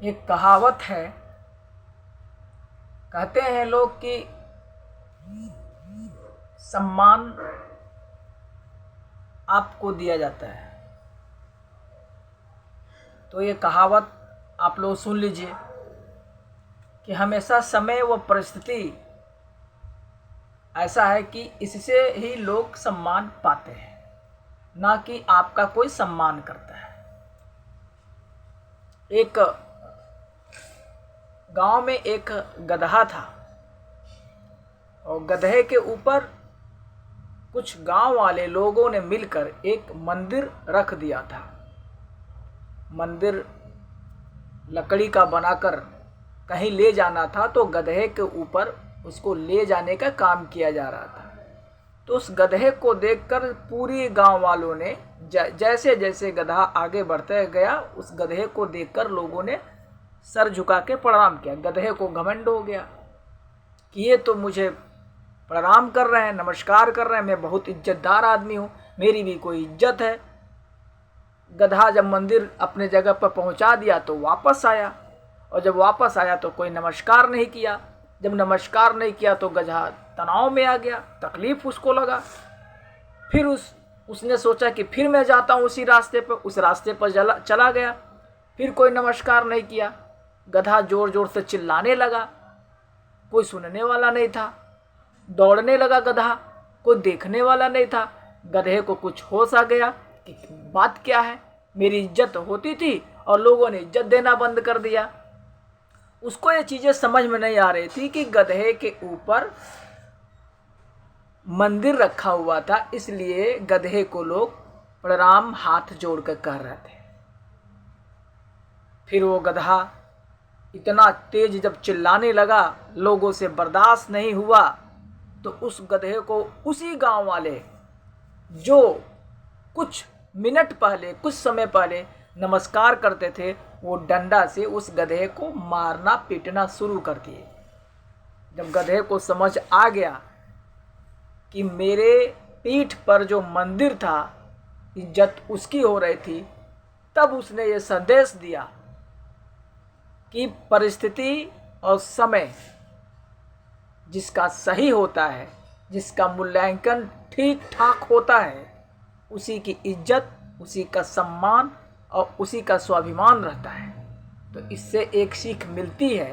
एक कहावत है, कहते हैं लोग कि सम्मान आपको दिया जाता है। तो ये कहावत आप लोग सुन लीजिए कि हमेशा समय व परिस्थिति ऐसा है कि इससे ही लोग सम्मान पाते हैं, ना कि आपका कोई सम्मान करता है। एक गांव में एक गधा था और गधे के ऊपर कुछ गांव वाले लोगों ने मिलकर एक मंदिर रख दिया था। मंदिर लकड़ी का बनाकर कहीं ले जाना था, तो गधे के ऊपर उसको ले जाने का काम किया जा रहा था। तो उस गधे को देखकर पूरी गांव वालों ने जैसे जैसे गधा आगे बढ़ते गया, उस गधे को देखकर लोगों ने सर झुका के प्रणाम किया। गधे को घमंड हो गया कि ये तो मुझे प्रणाम कर रहे हैं, नमस्कार कर रहे हैं, मैं बहुत इज्जतदार आदमी हूँ, मेरी भी कोई इज्जत है। गधा जब मंदिर अपने जगह पर पहुँचा दिया तो वापस आया, और जब वापस आया तो कोई नमस्कार नहीं किया। जब नमस्कार नहीं किया तो गधा तनाव में आ गया, तकलीफ उसको लगा। फिर उसने सोचा कि फिर मैं जाता हूँ उसी रास्ते पर। उस रास्ते पर चला गया, फिर कोई नमस्कार नहीं किया। गधा जोर जोर से चिल्लाने लगा, कोई सुनने वाला नहीं था। दौड़ने लगा गधा, कोई देखने वाला नहीं था। गधे को कुछ होश आ गया कि बात क्या है, मेरी इज्जत होती थी और लोगों ने इज्जत देना बंद कर दिया। उसको ये चीज़ें समझ में नहीं आ रही थी कि गधे के ऊपर मंदिर रखा हुआ था, इसलिए गधे को लोग प्रणाम हाथ जोड़कर कह रहे थे। फिर वो गधा इतना तेज जब चिल्लाने लगा, लोगों से बर्दाश्त नहीं हुआ, तो उस गधे को उसी गांव वाले जो कुछ मिनट पहले, कुछ समय पहले नमस्कार करते थे, वो डंडा से उस गधे को मारना पीटना शुरू कर दिए। जब गधे को समझ आ गया कि मेरे पीठ पर जो मंदिर था, इज्जत उसकी हो रही थी, तब उसने ये संदेश दिया कि परिस्थिति और समय जिसका सही होता है, जिसका मूल्यांकन ठीक ठाक होता है, उसी की इज्जत, उसी का सम्मान और उसी का स्वाभिमान रहता है। तो इससे एक सीख मिलती है।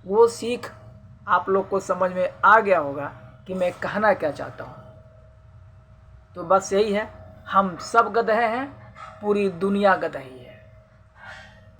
वो सीख आप लोग को समझ में आ गया होगा कि मैं कहना क्या चाहता हूँ। तो बस यही है, हम सब गधे हैं, पूरी दुनिया गधे है।